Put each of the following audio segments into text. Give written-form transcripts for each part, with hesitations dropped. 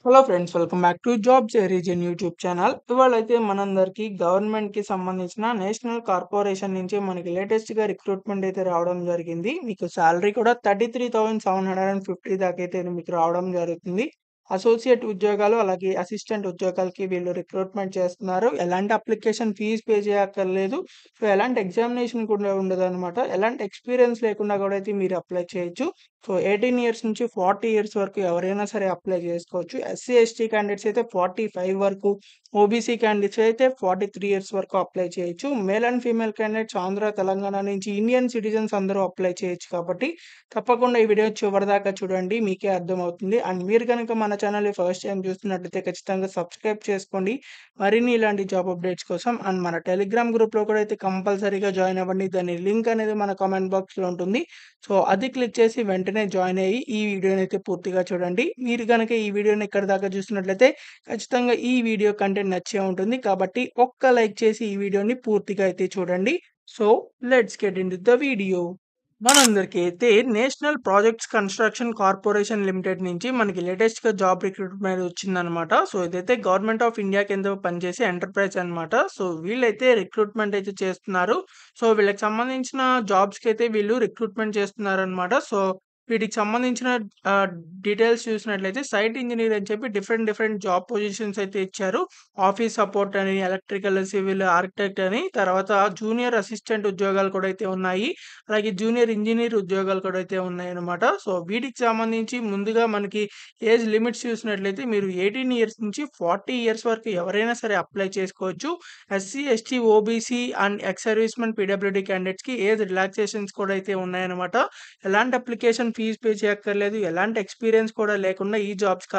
Hello friends, welcome back to jobs region YouTube channel. ఇవాళైతే మనందరికీ గవర్నమెంట్‌కి సంబంధించిన నేషనల్ కార్పొరేషన్ నుంచి మనకి లేటెస్ట్‌గా రిక్రూట్‌మెంట్ అయితే రావడం జరిగింది. మీకు సాలరీ కూడా 33,750 దాకా అయితే మీకు రావడం జరుగుతుంది. అసోసియేట్ ఉద్యోగాలు అలాగే అసిస్టెంట్ ఉద్యోగాలకి వీళ్ళు రిక్రూట్‌మెంట్ చేస్తున్నారు. ఎలాంటి అప్లికేషన్ ఫీజ్ పే చేయక్కర్లేదు. సో, ఎలాంటి ఎగ్జామినేషన్ కూడా ఉండదనమాట. ఎలాంటి ఎక్స్‌పీరియన్స్ లేకుండా కూడా అయితే మీరు అప్లై చేయొచ్చు. సో, 18 ఇయర్స్ నుంచి 40 ఇయర్స్ వరకు ఎవరైనా సరే అప్లై చేసుకోవచ్చు. ఎస్సీ, ఎస్టీ క్యాండిడేట్స్ అయితే 45 వరకు, ఓబీసీ క్యాండిడేట్స్ అయితే 43 ఇయర్స్ వరకు అప్లై చేయొచ్చు. Male and female candidates Andhra, Telangana నుంచి ఇండియన్ సిటిజన్స్ అందరూ అప్లై చేయొచ్చు కాబట్టి తప్పకుండా ఈ వీడియో చివరిదాకా చూడండి. మీకే అర్థమవుతుంది. అండ్ మీరు గనుక మన ఛానల్‌ని ఫస్ట్ టైమ్ చూస్తున్నట్లయితే ఖచ్చితంగా సబ్స్క్రైబ్ చేసుకోండి. మరిన్ని ఇలాంటి జాబ్ అప్డేట్స్ కోసం. అండ్ మన టెలిగ్రామ్ గ్రూప్‌లో కూడా అయితే కంపల్సరీగా జాయిన్ అవ్వండి. దాని లింక్ అనేది మన కామెంట్ బాక్స్‌లో ఉంటుంది. సో, అది క్లిక్ చేసి వెంటనే జాయిన్ అయ్యి ఈ వీడియోనైతే పూర్తిగా చూడండి. మీరు గనక ఈ వీడియోని ఇక్కడి దాకా చూస్తున్నట్లయితే ఖచ్చితంగా ఈ వీడియో కంటెంట్ నచ్చే ఉంటుంది. కాబట్టి ఒక్క లైక్ చేసి ఈ వీడియోని పూర్తిగా అయితే చూడండి. So, let's get into the video. మనందరికీ అయితే national projects construction corporation limited నుంచి మనకి లేటెస్ట్‌గా జాబ్ రిక్రూట్‌మెంట్ వచ్చిందనమాట. సో, ఇదైతే గవర్నమెంట్ ఆఫ్ ఇండియా కింద పనిచేసే ఎంటర్‌ప్రైజ్ అనమాట. సో, వీళ్ళైతే రిక్రూట్‌మెంట్ అయితే చేస్తున్నారు. సో, వీళ్ళకి సంబంధించిన జాబ్స్‌కైతే వీళ్ళు రిక్రూట్‌మెంట్ చేస్తున్నారనమాట. సో, వీటికి సంబంధించిన డీటెయిల్స్ చూసినట్లయితే సైట్ ఇంజినీర్ అని చెప్పి డిఫరెంట్ డిఫరెంట్ జాబ్ పొజిషన్స్ అయితే ఇచ్చారు. ఆఫీస్ సపోర్ట్ అని, ఎలక్ట్రికల్, సివిల్, ఆర్కిటెక్ట్ అని, తర్వాత జూనియర్ అసిస్టెంట్ ఉద్యోగాలు కూడా అయితే ఉన్నాయి. అలాగే జూనియర్ ఇంజినీర్ ఉద్యోగాలు కూడా అయితే ఉన్నాయన్నమాట. సో, వీటికి సంబంధించి ముందుగా మనకి ఏజ్ లిమిట్స్ చూసినట్లయితే మీరు 18 ఇయర్స్ నుంచి 40 ఇయర్స్ వరకు ఎవరైనా సరే అప్లై చేసుకోవచ్చు. SC, ST, OBC and ex servicemen, PWD క్యాండిడేట్స్‌కి ఏజ్ రిలాక్సేషన్స్ కూడా అయితే ఉన్నాయన్నమాట. ఎలాంటి అప్లికేషన్ ఫీజ్ పే చేయక్కర్లేదు. ఎలాంటి ఎక్స్‌పీరియన్స్ కూడా లేకుండా ఈ జాబ్స్‌కి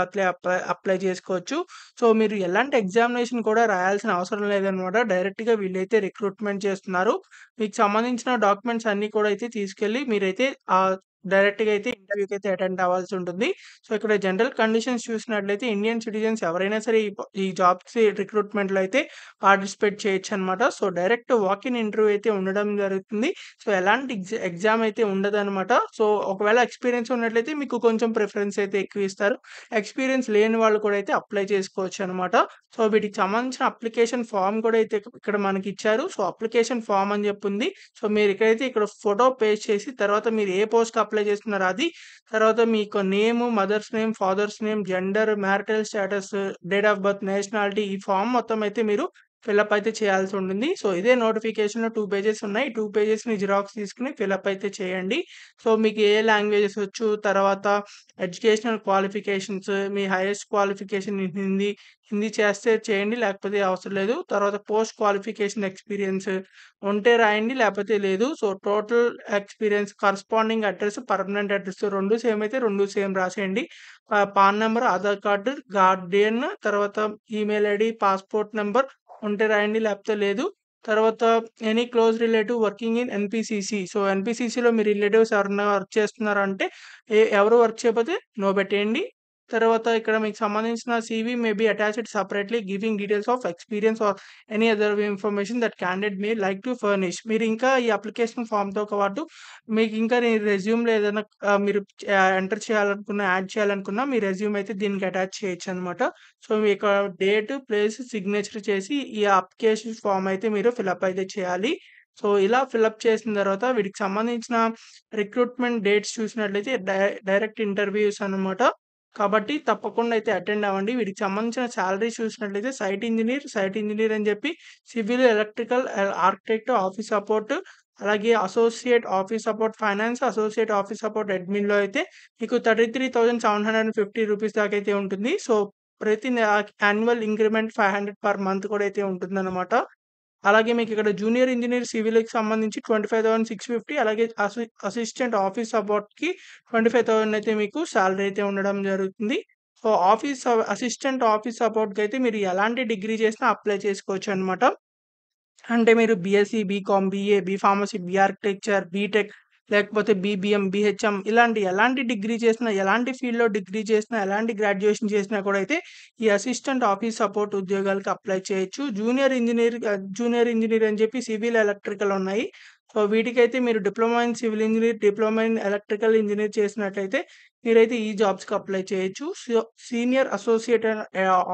అప్లై చేసుకోవచ్చు. సో, మీరు ఎలాంటి ఎగ్జామినేషన్ కూడా రాయాల్సిన అవసరం లేదనమాట. డైరెక్ట్‌గా వీళ్ళైతే రిక్రూట్‌మెంట్ చేస్తున్నారు. మీకు సంబంధించిన డాక్యుమెంట్స్ అన్నీ కూడా అయితే తీసుకెళ్ళి మీరైతే డైరెక్ట్‌గా అయితే ఇంటర్వ్యూకైతే అటెండ్ అవ్వాల్సి ఉంటుంది. సో, ఇక్కడ జనరల్ కండిషన్స్ చూసినట్లయితే ఇండియన్ సిటిజన్స్ ఎవరైనా సరే ఈ జాబ్స్‌కి రిక్రూట్‌మెంట్‌లో అయితే పార్టిసిపేట్ చేయొచ్చనమాట. So, direct walk in interview అయితే ఉండడం జరుగుతుంది. సో, ఎలాంటి ఎగ్జామ్ అయితే ఉండదనమాట. సో, ఒకవేళ ఎక్స్‌పీరియన్స్ ఉన్నట్లయితే మీకు కొంచెం ప్రిఫరెన్స్ అయితే ఎక్కువ ఇస్తారు. ఎక్స్‌పీరియన్స్ లేని వాళ్ళు కూడా అయితే అప్లై చేసుకోవచ్చనమాట. సో, వీటికి సంబంధించిన అప్లికేషన్ ఫార్మ్ కూడా అయితే ఇక్కడ మనకిచ్చారు. సో, అప్లికేషన్ ఫార్మ్ అని జెప్పుంది. సో, మీరిక్కడైతే ఇక్కడ ఫోటో పేస్ట్ చేసి తర్వాత మీరు ఏ పోస్ట్‌కి అప్లై చేస్తున్నారో అది, తర్వాత మీకు name, mother's name, father's name, gender, marital status, date of birth, nationality ఈ ఫార్మ్ మొత్తం అయితే మీరు ఫిలప్ అయితే చేయాల్సి ఉంటుంది. సో, ఇదే నోటిఫికేషన్‌లో 2 పేజెస్ ఉన్నాయి. 2 పేజెస్‌ని జిరాక్స్ తీసుకొని ఫిలప్ అయితే చేయండి. సో, మీకు ఏ లాంగ్వేజెస్ వచ్చు, తర్వాత educational qualifications, me highest qualification in Hindi, Hindi చేస్తే చేయండి, లేకపోతే అవసరం లేదు. తర్వాత పోస్ట్ క్వాలిఫికేషన్ ఎక్స్‌పీరియన్స్ ఉంటే రాయండి, లేకపోతే లేదు. So, total experience, corresponding address, permanent address 2 same అయితే 2 సేమ్ రాసేయండి. PAN number, Aadhaar card, guardian, తర్వాత ఈమెయిల్ ఐడీ, పాస్‌పోర్ట్ నంబర్ ఉంటే రాయండి, లేకపోతే లేదు. తర్వాత any close relative working in NPCC. So, ఎన్‌పీసీసీలో మీ రిలేటివ్స్ ఎవరన్నా వర్క్ చేస్తున్నారంటే ఎవరు వర్క్ చేయకపోతే నో పెట్టేయండి. తర్వాత ఇక్కడ మీకు సంబంధించిన CV may be attached separately giving details of experience or any other information that candidate may like to furnish. మీరు ఇంకా ఈ అప్లికేషన్ ఫార్మ్‌తో పాటు మీకు ఇంకా మీ రెజ్యూమ్‌లో ఏదైనా మీరు ఎంటర్ చేయాలనుకున్న, యాడ్ చేయాలనుకున్న మీ రెజ్యూమ్ అయితే దీనికి అటాచ్ చేయొచ్చనమాట. సో, మీ యొక్క డేట్, ప్లేస్, సిగ్నేచర్ చేసి ఈ అప్లికేషన్ ఫార్మ్ అయితే మీరు ఫిలప్ అయితే చేయాలి. సో, ఇలా ఫిలప్ చేసిన తర్వాత వీటికి సంబంధించిన రిక్రూట్‌మెంట్ డేట్స్ చూసినట్లయితే డైరెక్ట్ ఇంటర్వ్యూస్ అనమాట. కాబట్టి తప్పకుండా అయితే అటెండ్ అవ్వండి. వీటికి సంబంధించిన సాలరీస్ చూసినట్లయితే సైట్ ఇంజినీర్ అని చెప్పి civil, electrical, architect, office support, అలాగే associate office support finance, associate office support అడ్మిన్‌లో అయితే మీకు 33,750 రూపీస్ దాకా అయితే ఉంటుంది. సో, ప్రతి యాన్యువల్ ఇంక్రిమెంట్ 500 పర్ మంత్ కూడా అయితే ఉంటుందన్నమాట. అలాగే మీకిక్కడ జూనియర్ ఇంజినీర్ సివిల్‌కి సంబంధించి 25,650, అలాగే అసిస్టెంట్ ఆఫీస్ సపోర్ట్‌కి 25,000 అయితే మీకు సాలరీ అయితే ఉండడం జరుగుతుంది. సో, అసిస్టెంట్ ఆఫీస్ సపోర్ట్‌కైతే మీరు ఎలాంటి డిగ్రీ చేసినా అప్లై చేసుకోవచ్చనమాట. అంటే మీరు BSc, BCom, BA, B pharmacy, B architecture, BTech, లేకపోతే బీబీఎం, బీహెచ్ఎం ఎలాంటి డిగ్రీ చేసినా, ఎలాంటి ఫీల్డ్‌లో డిగ్రీ చేసినా, ఎలాంటి గ్రాడ్యుయేషన్ చేసినా కూడా అయితే ఈ అసిస్టెంట్ ఆఫీస్ సపోర్ట్ ఉద్యోగాలకి అప్లై చేయొచ్చు. జూనియర్ ఇంజినీర్ అని చెప్పి సివిల్, ఎలక్ట్రికల్ ఉన్నాయి. సో, వీటికైతే మీరు diploma in civil engineer, diploma in electrical engineer చేసినట్లయితే మీరైతే ఈ జాబ్స్‌కి అప్లై చేయొచ్చు. Senior associate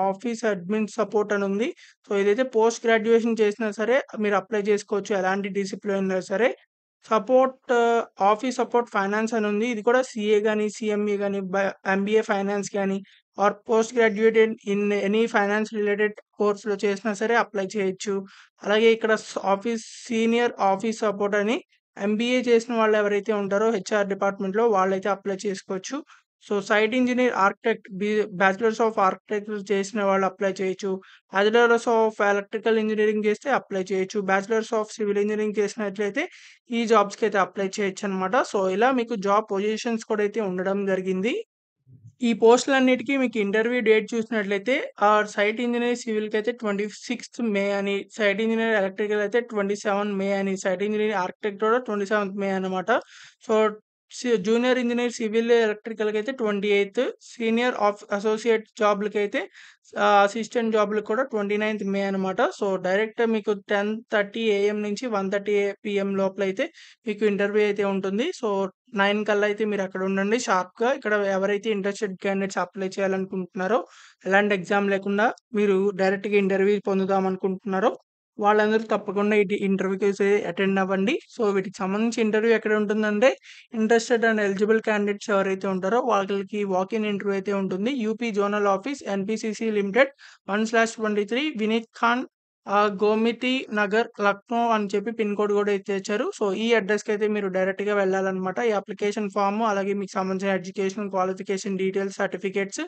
office admin support అని ఉంది. సో, ఇదైతే పోస్ట్ గ్రాడ్యుయేషన్ చేసినా సరే మీరు అప్లై చేసుకోవచ్చు. ఎలాంటి డిసిప్లిన్ ఉన్నా సరే. సపోర్ట్ ఆఫీస్ సపోర్ట్ ఫైనాన్స్ అని ఉంది. ఇది కూడా సీఏ గాని, సీఎంఏ గాని, ఎంబీఏ ఫైనాన్స్ గాని or post graduated in any finance related కోర్స్‌లో చేసినా సరే అప్లై చేయొచ్చు. అలాగే ఇక్కడ సీనియర్ ఆఫీస్ సపోర్ట్ అని ఎంబీఏ చేసిన వాళ్ళు ఎవరైతే ఉంటారో హెచ్ఆర్ డిపార్ట్మెంట్‌లో వాళ్ళైతే అప్లై చేసుకోవచ్చు. So, site engineer, architect bachelors of architecture చేసిన వాళ్ళు అప్లై చేయొచ్చు. బ్యాచిలర్స్ ఆఫ్ ఎలక్ట్రికల్ ఇంజినీరింగ్ చేస్తే అప్లై చేయొచ్చు. బ్యాచిలర్స్ ఆఫ్ సివిల్ ఇంజినీరింగ్ చేసినట్లయితే ఈ జాబ్స్‌కైతే అప్లై చేయొచ్చనమాట. సో, ఇలా మీకు జాబ్ పొజిషన్స్ కూడా అయితే ఉండడం జరిగింది. ఈ పోస్టులన్నిటికి మీకు ఇంటర్వ్యూ డేట్ చూసినట్లయితే సైట్ ఇంజినీర్ సివిల్‌కైతే 26థ్ మే అని, సైట్ ఇంజినీర్ ఎలక్ట్రికల్ అయితే 27 మే అని, సైట్ ఇంజినీర్ ఆర్కిటెక్ట్ కూడా 27థ్ మే అనమాట. సో, జూనియర్ ఇంజినీర్ సివిల్ ఎలక్ట్రికల్‌కైతే 28థ్, సీనియర్ అసోసియేట్ జాబ్‌లకైతే అసిస్టెంట్ జాబ్‌లకి కూడా 29థ్ మే అనమాట. సో, డైరెక్ట్ మీకు 10:30 ఏఎం నుంచి 1:30 పీఎం లోపలైతే మీకు ఇంటర్వ్యూ అయితే ఉంటుంది. సో, 9 కల్లా అయితే మీరక్కడ ఉండండి షార్ప్‌గా. ఇక్కడ ఎవరైతే ఇంట్రెస్టెడ్ క్యాండిడేట్స్ అప్లై చేయాలనుకుంటున్నారో, ఎలాంటి ఎగ్జామ్ లేకుండా మీరు డైరెక్ట్‌గా ఇంటర్వ్యూ పొందుదాం అనుకుంటున్నారో, వాళ్ళందరూ తప్పకుండా ఇంటర్వ్యూకైతే అటెండ్ అవ్వండి. సో, వీటికి సంబంధించి ఇంటర్వ్యూ ఎక్కడ ఉంటుందంటే, ఇంట్రెస్టెడ్ అండ్ ఎలిజిబుల్ క్యాండిడేట్స్ ఎవరైతే ఉంటారో వాళ్ళకి వాక్ ఇన్ ఇంటర్వ్యూ అయితే ఉంటుంది. UP zonal office NPCC limited 1/23 Vineet Khan Gomti Nagar, Lucknow అని చెప్పి పిన్ కోడ్ కూడా అయితే ఇచ్చారు. సో, ఈ అడ్రస్‌కైతే మీరు డైరెక్ట్‌గా వెళ్ళాలన్నమాట. ఈ అప్లికేషన్ ఫార్మ్ అలాగే మీకు సంబంధించిన ఎడ్యుకేషన్ క్వాలిఫికేషన్ డీటెయిల్స్, సర్టిఫికేట్స్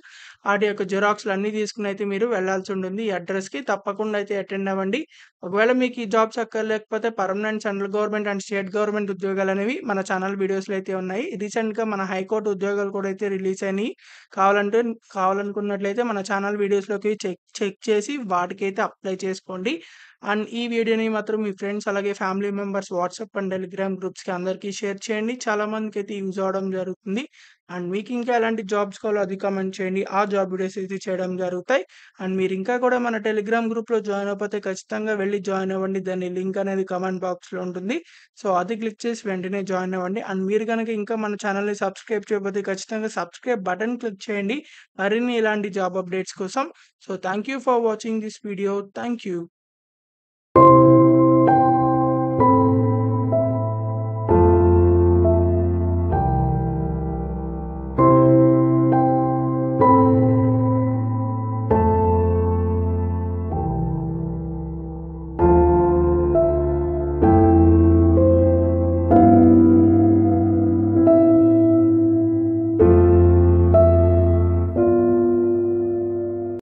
ఆటి యొక్క జిరాక్స్‌లు అన్నీ తీసుకొని అయితే మీరు వెళ్ళాల్సి ఉంటుంది ఈ అడ్రస్‌కి. తప్పకుండా అయితే అటెండ్ అవ్వండి. ఒకవేళ మీకు ఈ జాబ్స్ అక్కర్లేకపోతే permanent central government and state government ఉద్యోగాలనేవి మన ఛానల్ వీడియోస్‌లో అయితే ఉన్నాయి. రీసెంట్‌గా మన హైకోర్టు ఉద్యోగాలు కూడా అయితే రిలీజ్ అయినాయి. కావాలంటే కావాలనుకున్నట్లయితే మన ఛానల్ వీడియోస్‌లోకి చెక్ చేసి వాటికైతే అప్లై చేసుకోండి. అండ్ ఈ వీడియోని మాత్రం మీ ఫ్రెండ్స్ అలాగే family members WhatsApp and Telegram గ్రూప్స్‌కి అందరికీ షేర్ చేయండి. చాలా మందికైతే యూజ్ అవ్వడం జరుగుతుంది. అండ్ మీకు ఇంకా ఎలాంటి జాబ్స్ కావాలో అది కామెంట్ చేయండి. ఆ జాబ్ వీడియోస్ అయితే చేయడం జరుగుతాయి. అండ్ మీరు ఇంకా కూడా మన టెలిగ్రామ్ గ్రూప్‌లో జాయిన్ అవ్వకపోతే ఖచ్చితంగా వెళ్లి జాయిన్ అవ్వండి. దాని లింక్ అనేది కామెంట్ బాక్స్‌లో ఉంటుంది. సో, అది క్లిక్ చేసి వెంటనే జాయిన్ అవ్వండి. అండ్ మీరు గనక ఇంకా మన ఛానల్‌ని సబ్స్క్రైబ్ చేయకపోతే ఖచ్చితంగా సబ్స్క్రైబ్ బటన్ క్లిక్ చేయండి. మరిన్ని ఇలాంటి జాబ్ అప్డేట్స్ కోసం. So, thank you for watching this video. Thank you.